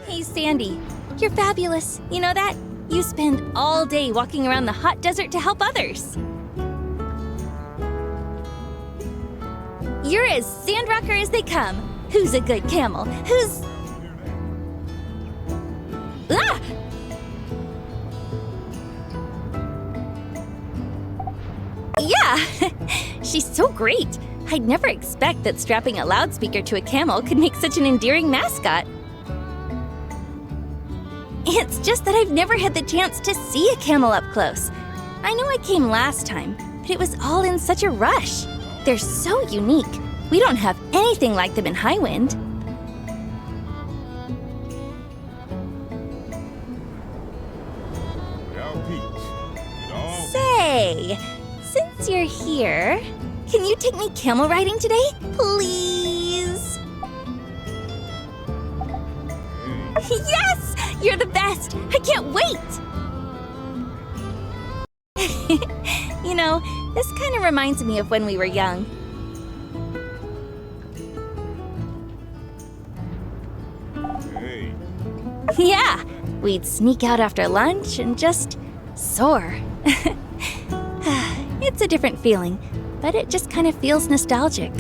Hey, Sandy, you're fabulous. You know that? You spend all day walking around the hot desert to help others. You're as Sandrocker as they come. Who's a good camel? Who's... Ah! Yeah, she's so great. I'd never expect that strapping a loudspeaker to a camel could make such an endearing mascot. It's just that I've never had the chance to see a camel up close. I know I came last time, but it was all in such a rush. They're so unique. We don't have anything like them in Highwind. Say, since you're here, can you take me camel riding today, please? Yes! You're the best! I can't wait! You know, this kind of reminds me of when we were young. Hey. Yeah, we'd sneak out after lunch and just soar. It's a different feeling, but it just kind of feels nostalgic.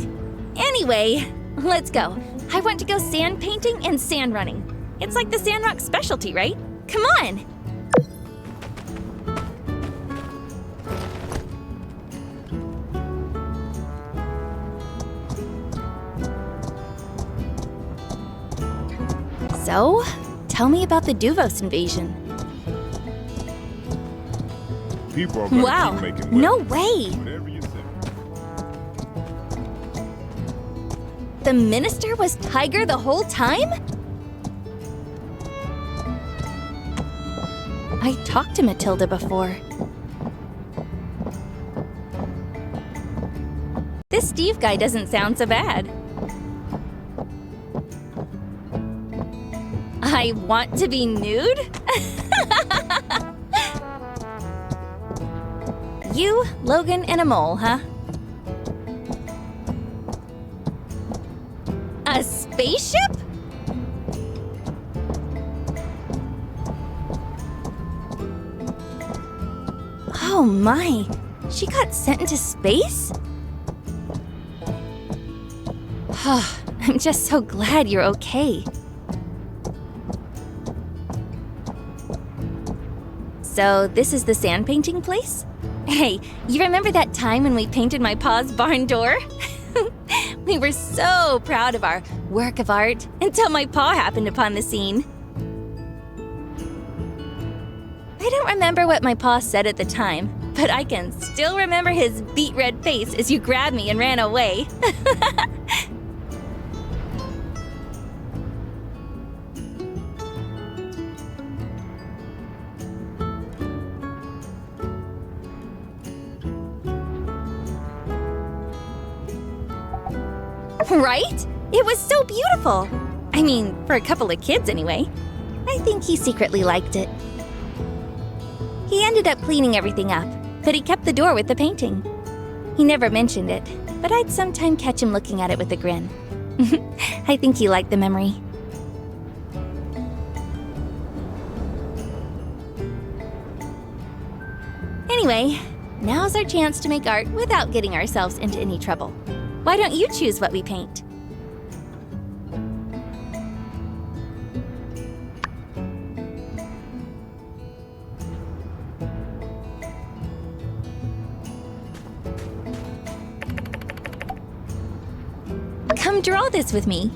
Anyway, let's go. I want to go sand painting and sand running. It's like the Sandrock specialty, right? Come on! So, tell me about the Duvos invasion. People are gonna Wow, keep making no weapons. way! Whatever you say. The minister was Tiger the whole time? I talked to Matilda before. This Steve guy doesn't sound so bad. I want to be nude? You, Logan, and a mole, huh? A spaceship? Oh my, she got sent into space? I'm just so glad you're okay. So this is the sand painting place? Hey, you remember that time when we painted my pa's barn door? We were so proud of our work of art until my pa happened upon the scene. I don't remember what my pa said at the time, but I can still remember his beet red face as you grabbed me and ran away. Right? It was so beautiful. I mean, for a couple of kids anyway. I think he secretly liked it. He ended up cleaning everything up, but he kept the door with the painting. He never mentioned it, but I'd sometime catch him looking at it with a grin. I think he liked the memory. Anyway, now's our chance to make art without getting ourselves into any trouble. Why don't you choose what we paint? Come draw this with me.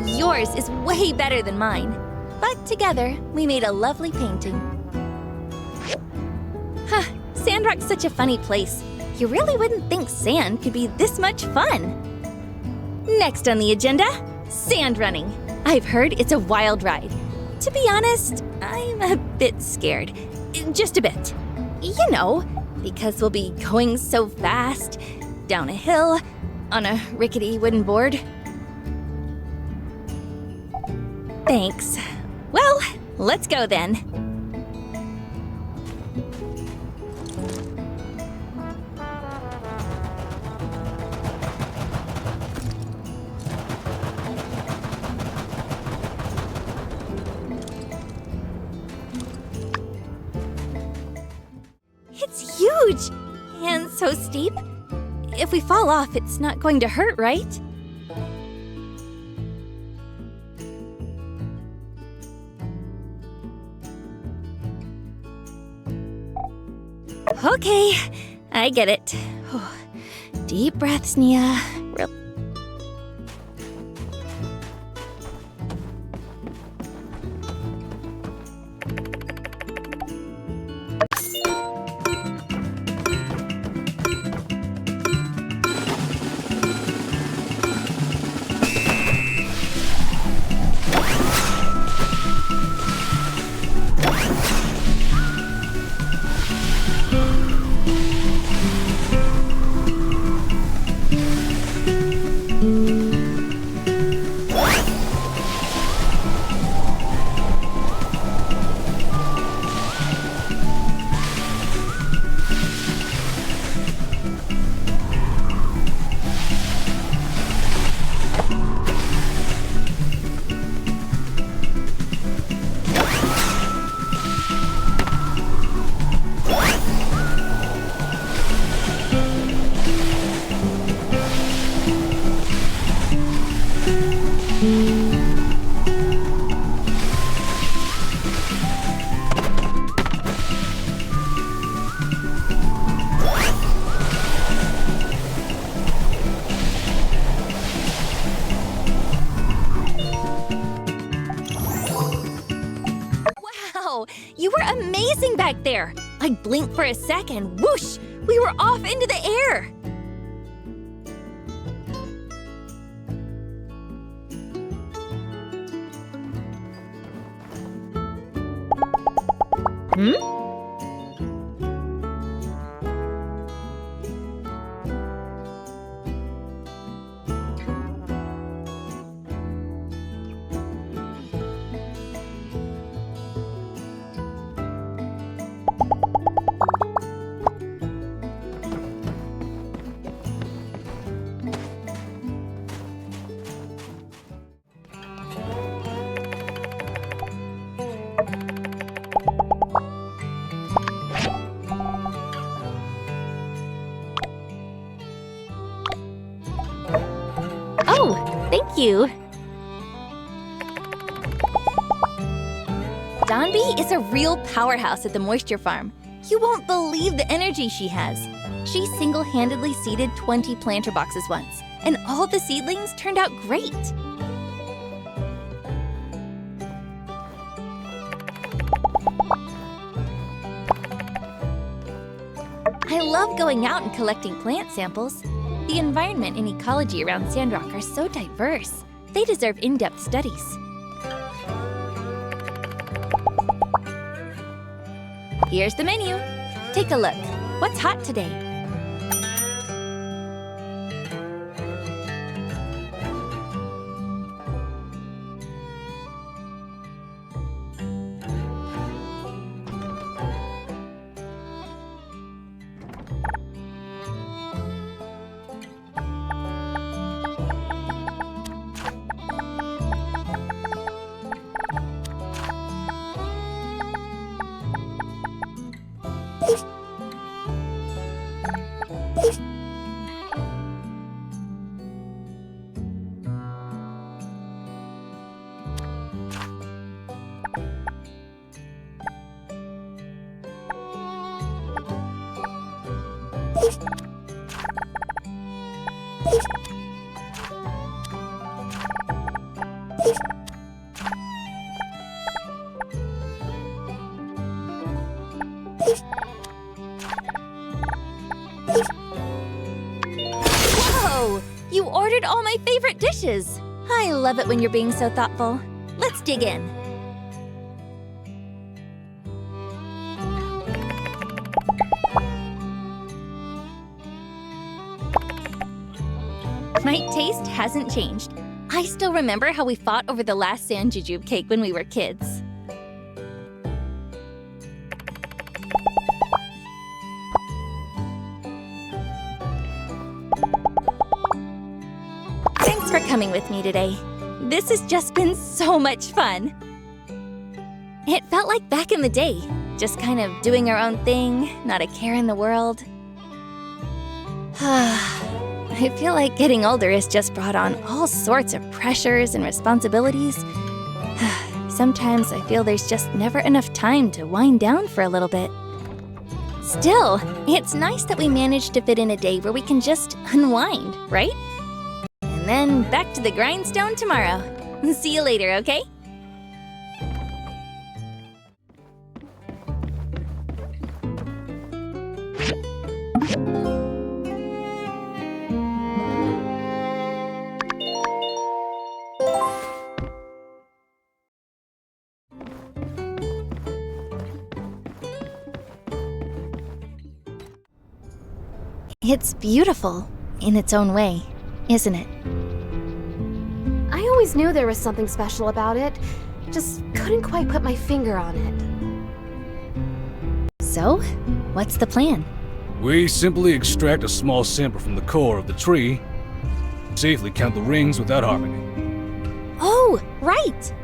Yours is way better than mine. But together, we made a lovely painting. Huh, Sandrock's such a funny place. You really wouldn't think sand could be this much fun. Next on the agenda, sand running. I've heard it's a wild ride. To be honest, I'm a bit scared. Just a bit. You know, because we'll be going so fast, down a hill, on a rickety wooden board. Thanks. Well, let's go then. It's huge! And so steep. If we fall off, it's not going to hurt, right? Okay, I get it. Deep breaths, Nia. You were amazing back there! I blinked for a second, whoosh! We were off into the air! Hmm? Oh, thank you. Donby is a real powerhouse at the moisture farm. You won't believe the energy she has. She single-handedly seeded 20 planter boxes once, and all the seedlings turned out great. I love going out and collecting plant samples. The environment and ecology around Sandrock are so diverse. They deserve in-depth studies. Here's the menu. Take a look. What's hot today? Whoa! You ordered all my favorite dishes! I love it when you're being so thoughtful. Let's dig in. My taste hasn't changed. I still remember how we fought over the last sand jujube cake when we were kids. Thanks for coming with me today. This has just been so much fun. It felt like back in the day, just kind of doing our own thing, not a care in the world. I feel like getting older has just brought on all sorts of pressures and responsibilities. Sometimes I feel there's just never enough time to wind down for a little bit. Still, it's nice that we managed to fit in a day where we can just unwind, right? And then back to the grindstone tomorrow. See you later, okay? It's beautiful in its own way, isn't it? I always knew there was something special about it, just couldn't quite put my finger on it. So, what's the plan? We simply extract a small sample from the core of the tree, safely count the rings without harming it. Oh, right!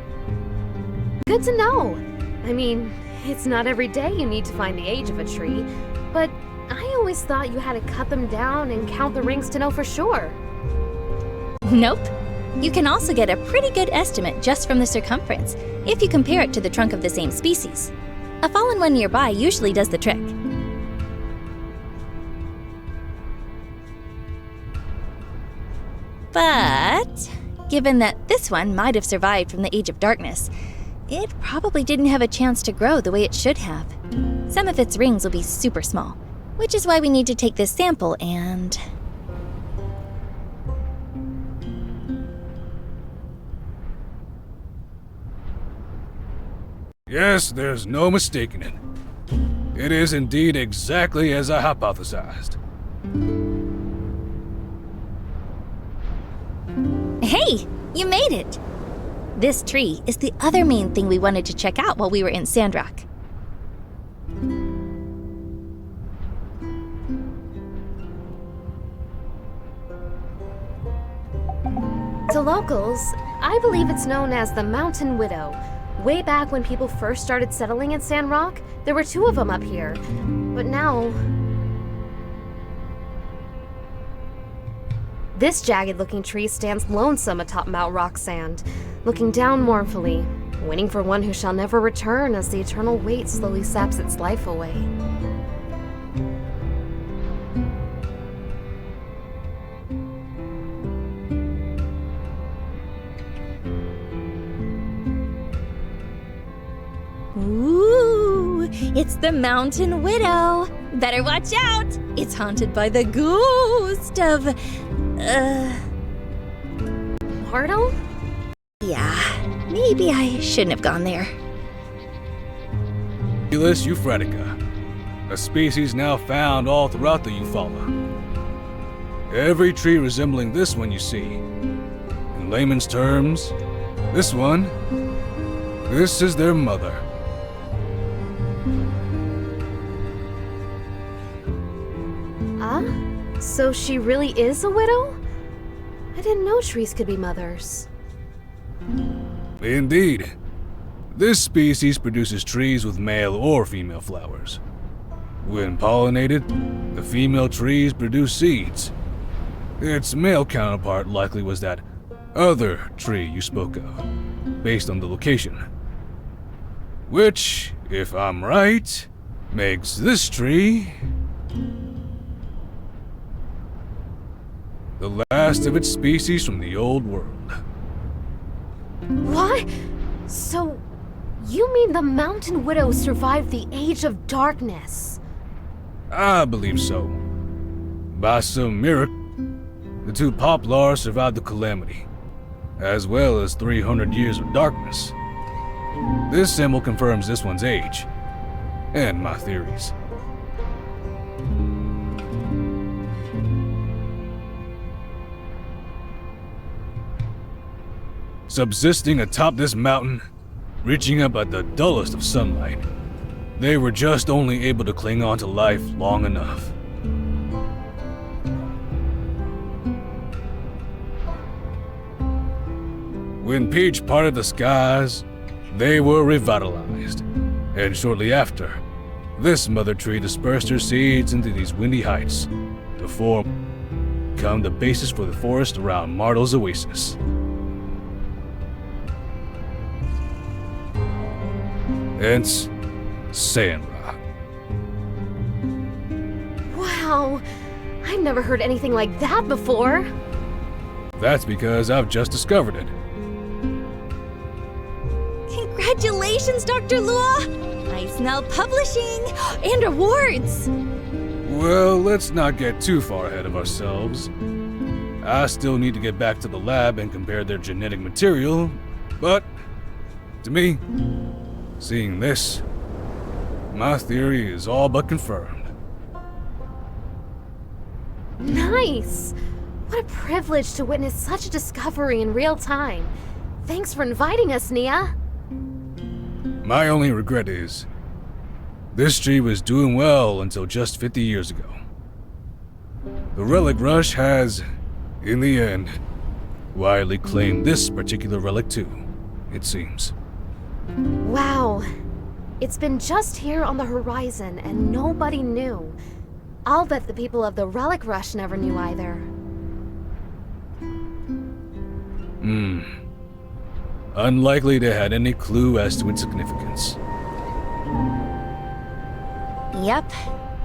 Good to know. I mean, it's not every day you need to find the age of a tree, but I always thought you had to cut them down and count the rings to know for sure. Nope. You can also get a pretty good estimate just from the circumference, if you compare it to the trunk of the same species. A fallen one nearby usually does the trick. But, given that this one might have survived from the Age of Darkness, it probably didn't have a chance to grow the way it should have. Some of its rings will be super small, which is why we need to take this sample and... Yes, there's no mistaking it. It is indeed exactly as I hypothesized. Hey, you made it! This tree is the other main thing we wanted to check out while we were in Sandrock. To locals, I believe it's known as the Mountain Widow. Way back when people first started settling in Sandrock, there were 2 of them up here. But now... this jagged-looking tree stands lonesome atop Mount Rock Sand, looking down mournfully, waiting for one who shall never return as the eternal weight slowly saps its life away. Ooh, it's the Mountain Widow. Better watch out. It's haunted by the ghost of... Portal? Yeah, maybe I shouldn't have gone there. Felis euphratica, a species now found all throughout the Eufaula. Every tree resembling this one you see. In layman's terms, this is their mother. So she really is a widow? I didn't know trees could be mothers. Indeed. This species produces trees with male or female flowers. When pollinated, the female trees produce seeds. Its male counterpart likely was that other tree you spoke of, based on the location. Which, if I'm right, makes this tree the last of its species from the old world. What? So, You mean the Mountain Widow survived the Age of Darkness? I believe so. By some miracle, the two Poplars survived the calamity, as well as 300 years of darkness. This symbol confirms this one's age, and my theories. Subsisting atop this mountain, reaching up at the dullest of sunlight, they were just only able to cling on to life long enough. When Peach parted the skies, they were revitalized, and shortly after, this mother tree dispersed her seeds into these windy heights to become the basis for the forest around Martel's oasis. Hence, Sandrock. Wow, I've never heard anything like that before. That's because I've just discovered it. Congratulations, Dr. Lua! I smell publishing and awards! Well, let's not get too far ahead of ourselves. I still need to get back to the lab and compare their genetic material, but to me, seeing this, my theory is all but confirmed. Nice! What a privilege to witness such a discovery in real time. Thanks for inviting us, Nia. My only regret is, this tree was doing well until just 50 years ago. The relic rush has, in the end, widely claimed this particular relic too, it seems. Wow. It's been just here on the horizon and nobody knew. I'll bet the people of the Relic Rush never knew either. Unlikely they had any clue as to its significance. Yep,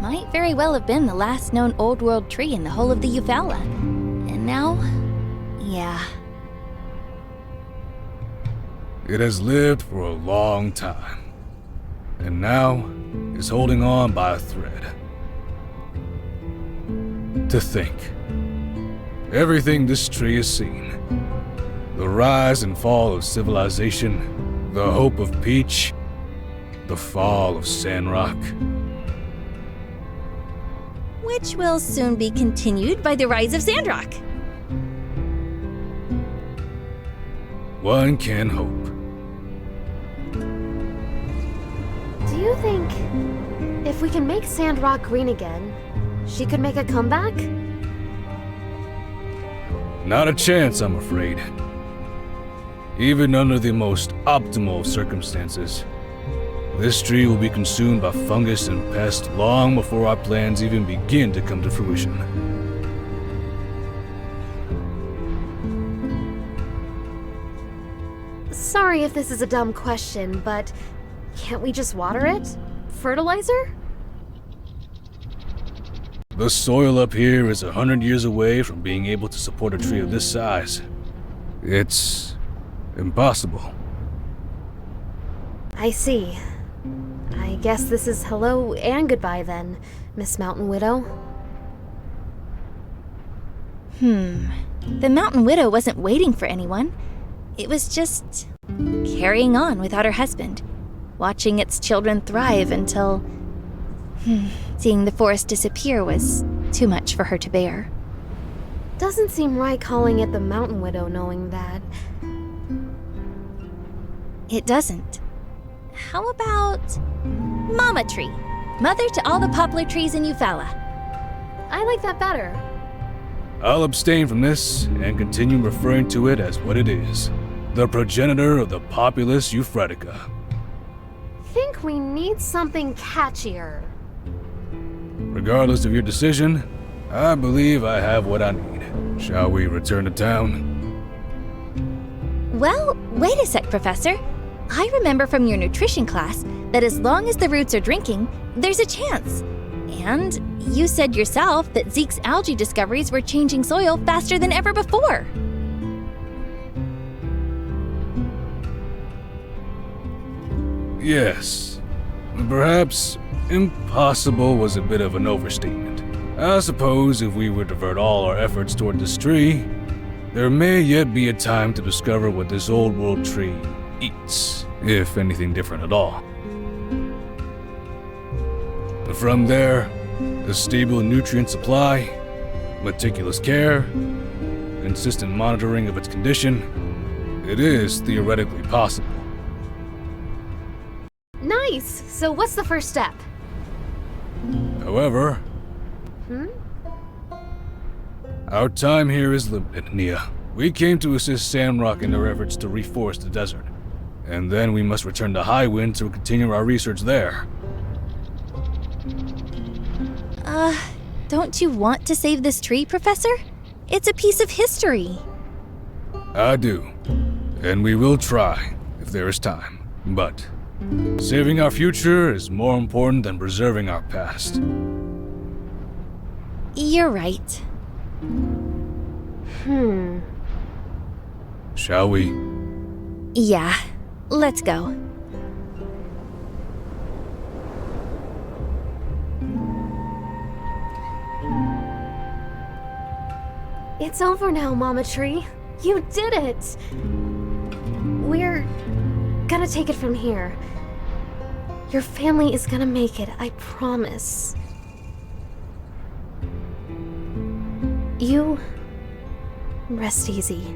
might very well have been the last known Old World tree in the whole of the Eufaula. And now, yeah. It has lived for a long time, and now is holding on by a thread. To think, everything this tree has seen, the rise and fall of civilization, the hope of Peach, the fall of Sandrock. Which will soon be continued by the rise of Sandrock. One can hope. Do you think if we can make Sandrock green again, she could make a comeback? Not a chance, I'm afraid. Even under the most optimal of circumstances, this tree will be consumed by fungus and pests long before our plans even begin to come to fruition. Sorry if this is a dumb question, but can't we just water it? Fertilizer? The soil up here is 100 years away from being able to support a tree of this size. It's impossible. I see. I guess this is hello and goodbye then, Miss Mountain Widow. The Mountain Widow wasn't waiting for anyone. It was just carrying on without her husband, watching its children thrive until seeing the forest disappear was too much for her to bear. Doesn't seem right calling it the Mountain Widow knowing that. It doesn't. How about Mama Tree, mother to all the poplar trees in Eufaula? I like that better. I'll abstain from this and continue referring to it as what it is, the progenitor of the populous Euphratica. Think we need something catchier. Regardless of your decision, I believe I have what I need. Shall we return to town? Well, wait a sec, Professor. I remember from your nutrition class that as long as the roots are drinking, there's a chance. And you said yourself that Zeke's algae discoveries were changing soil faster than ever before. Yes. Perhaps impossible was a bit of an overstatement. I suppose if we were to divert all our efforts toward this tree, there may yet be a time to discover what this old world tree eats, if anything different at all. From there, a stable nutrient supply, meticulous care, consistent monitoring of its condition, it is theoretically possible. Nice! So what's the first step? However, our time here is limited, Nia. We came to assist Sandrock in their efforts to reforest the desert, and then we must return to Highwind to continue our research there. Don't you want to save this tree, Professor? It's a piece of history. I do, and we will try, if there is time. But saving our future is more important than preserving our past. You're right. Shall we? Yeah, let's go. It's over now, Mama Tree. You did it! We're gonna take it from here. Your family is gonna make it, I promise. You rest easy.